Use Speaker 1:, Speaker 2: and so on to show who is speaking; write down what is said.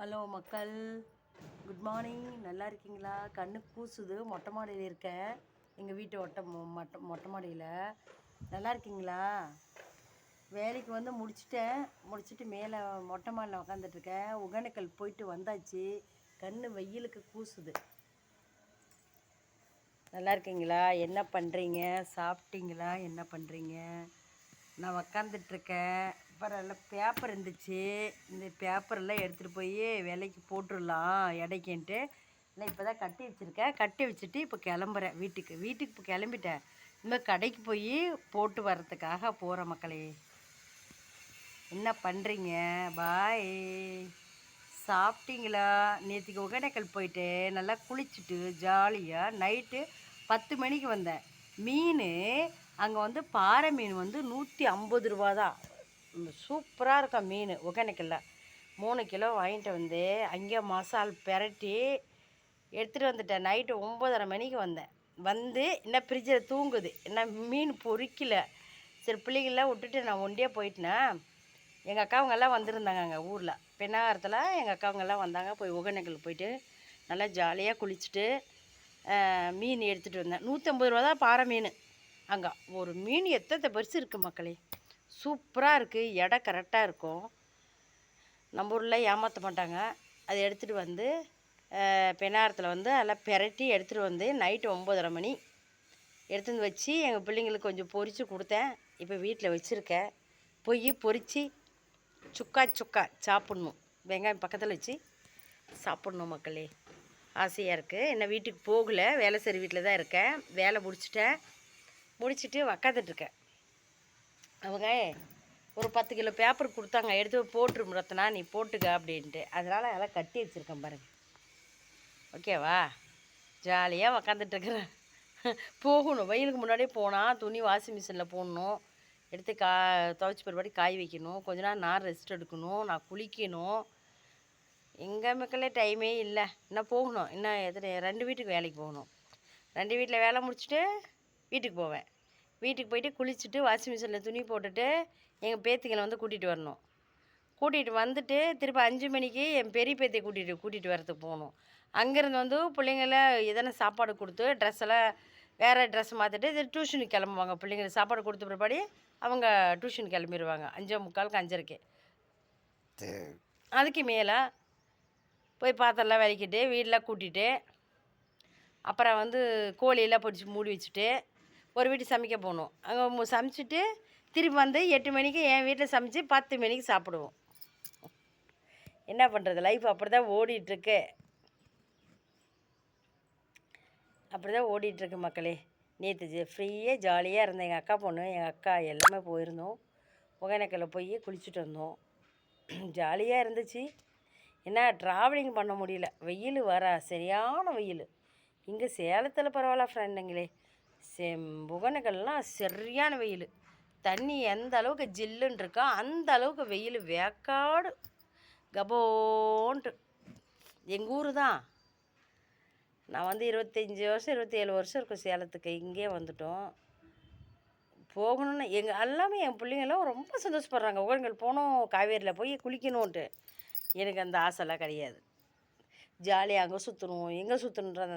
Speaker 1: Hello மக்கள், good morning. நல்லா இருக்கீங்களா? கண்ணு கூசுது. மொட்டை மாடியில் இருக்கேன். எங்கள் வீட்டு மொட்டை மாடியில். நல்லா இருக்கீங்களா? வேலைக்கு வந்து முடிச்சுட்டு மேலே மொட்டை மாடியில் உக்காந்துட்ருக்கேன். ஒகேனக்கல் போயிட்டு வந்தாச்சு. கண்ணு வெயிலுக்கு கூசுது. நல்லா இருக்கீங்களா? என்ன பண்ணுறீங்க? சாப்பிட்டீங்களா? என்ன பண்ணுறீங்க? நான் உக்காந்துட்ருக்கேன். அப்புறம் பேப்பர் இருந்துச்சு. இந்த பேப்பரெல்லாம் எடுத்துகிட்டு போய் வேலைக்கு போட்டுடலாம் எடைக்கின்ட்டு. இல்லை இப்போ தான் கட்டி வச்சுருக்கேன். கட்டி வச்சுட்டு இப்போ கிளம்புறேன் வீட்டுக்கு இப்போ கிளம்பிட்டேன். இனிமேல் கடைக்கு போய் போட்டு வர்றதுக்காக போகிற மக்களே. என்ன பண்ணுறீங்க? பாய். சாப்பிட்டீங்களா? நேற்றுக்கு ஒகேனக்கல் போயிட்டு நல்லா குளிச்சுட்டு ஜாலியாக நைட்டு 10 மணிக்கு வந்தேன். மீன் அங்கே வந்து பாறை மீன் வந்து 150 ரூபா தான். சூப்பராக இருக்கும் மீன். ஒகேனக்கல்ல 3 கிலோ வாங்கிட்டு வந்து அங்கே மசால் பெரட்டி எடுத்துகிட்டு வந்துட்டேன். நைட்டு 9:30 மணிக்கு வந்து என்ன ஃப்ரிட்ஜில் தூங்குது. என்ன மீன் பொறிக்கல. சரி பிள்ளைங்களாம் விட்டுட்டு நான் ஒண்டியே போயிட்டேன்னா. எங்கள் அக்காவங்கெல்லாம் வந்திருந்தாங்க அங்கே ஊரில் பெண்ணாகரத்தில். எங்கள் அக்காவங்கெல்லாம் வந்தாங்க. போய் ஒகேனக்கல் போயிட்டு நல்லா ஜாலியாக குளிச்சுட்டு மீன் எடுத்துகிட்டு வந்தேன். 150 ரூபா தான் பாறை மீன். அங்கே ஒரு மீன் எத்தனை பெருசு இருக்குது மக்களே. சூப்பராக இருக்குது. எடை கரெக்டாக இருக்கும். நம்ம ஊரில் ஏமாற்ற மாட்டாங்க. அதை எடுத்துகிட்டு வந்து பெண்ணாகரத்தில் வந்து எல்லாம் பெரட்டி எடுத்துகிட்டு வந்து நைட்டு 9:30 மணி எடுத்துகிட்டு வந்து வச்சு எங்கள் பிள்ளைங்களுக்கு கொஞ்சம் பொரித்து கொடுத்தேன். இப்போ வீட்டில் வச்சுருக்கேன். போய் பொரித்து சுக்கா சாப்பிட்ணும். வெங்காயம் பக்கத்தில் வச்சு சாப்பிட்ணும் மக்களே. ஆசையாக இருக்குது. என்ன வீட்டுக்கு போகலை. வேலை சரி வீட்டில் தான் இருக்கேன். வேலை முடிச்சுட்டு உக்காந்துட்ருக்கேன். அவங்க ஒரு 10 கிலோ பேப்பர் கொடுத்தாங்க. எடுத்து போட்டுரு ரத்னா, நீ போட்டுக்க அப்படின்ட்டு. அதனால் அதெல்லாம் கட்டி வச்சுருக்கேன் பாருங்கள். ஓகேவா? ஜாலியாக உக்காந்துட்ருக்குறேன். போகணும். வெயிலுக்கு முன்னாடியே போனால் துணி வாஷிங் மிஷினில் போடணும். எடுத்து துவைச்சி பிற்பாடு காய வைக்கணும். கொஞ்ச நேரம் நான் ரெஸ்ட் எடுக்கணும். நான் குளிக்கணும். எங்கள் மக்களே டைமே இல்லை. இன்னும் போகணும். இன்னும் 2 வீட்டுக்கு வேலைக்கு போகணும். 2 வீட்டில் வேலை முடிச்சுட்டு வீட்டுக்கு போவேன். வீட்டுக்கு போயிட்டு குளிச்சுட்டு வாஷிங் மிஷினில் துணி போட்டுட்டு எங்கள் பேத்திகளை வந்து கூட்டிகிட்டு வரணும். கூட்டிகிட்டு வந்துட்டு திருப்பி 5 மணிக்கு என் பெரிய பேத்தியை கூட்டிகிட்டு வரத்துக்கு போகணும். அங்கேருந்து வந்து பிள்ளைங்கள எதனா சாப்பாடு கொடுத்து ட்ரெஸ்ஸெல்லாம் வேறு ட்ரெஸ் மாற்றிட்டு இது டியூஷனுக்கு கிளம்புவாங்க. பிள்ளைங்களுக்கு சாப்பாடு கொடுத்த பிற்பாடு அவங்க டியூஷன் கிளம்பிடுவாங்க. 5:45க்கு 5:30க்கு. அதுக்கு மேலே போய் பாத்திரம்லாம் விளக்கிட்டு வீடெலாம் கூட்டிகிட்டு அப்புறம் வந்து கோழியெல்லாம் பிடிச்சி மூடி வச்சுட்டு ஒரு வீட்டு சமைக்க போகணும். அங்கே சமைச்சிட்டு திருப்பி வந்து 8 மணிக்கு என் வீட்டில் சமைச்சு 10 மணிக்கு சாப்பிடுவோம். என்ன பண்ணுறது? லைஃப் அப்படி தான் ஓடிட்டுருக்கு. மக்களே. நேற்று ஃப்ரீயாக ஜாலியாக இருந்தேன். எங்கள் அக்கா பொண்ணு எங்கள் அக்கா எல்லாமே போயிருந்தோம். ஒகேனக்கல்ல போய் குளிச்சுட்டு வந்தோம். ஜாலியாக இருந்துச்சு. என்ன ட்ராவலிங் பண்ண முடியல. வெயில் சரியான வெயில். இங்கே சேலத்தில் பரவாயில்ல ஃப்ரெண்டுங்களே. ஒகேனக்கல்லாம் சரியான வெயில். தண்ணி எந்த அளவுக்கு ஜில்லுன்னு இருக்கோ அந்த அளவுக்கு வெயில் வேக்காடு கபோன்ட்டு. எங்கள் ஊர் தான். நான் வந்து 25 வருஷம் 27 வருஷம் இருக்கும் சேலத்துக்கு. இங்கே வந்துட்டோம். போகணுன்னு எல்லாமே என் பிள்ளைங்களும் ரொம்ப சந்தோஷப்படுறாங்க. ஒகேனக்கல் போகணும், காவேரியில் போய் குளிக்கணுன்ட்டு. எனக்கு அந்த ஆசைலாம் கிடையாது. ஜாலியாக அங்கே சுற்றணும், எங்கே சுற்றணுன்ற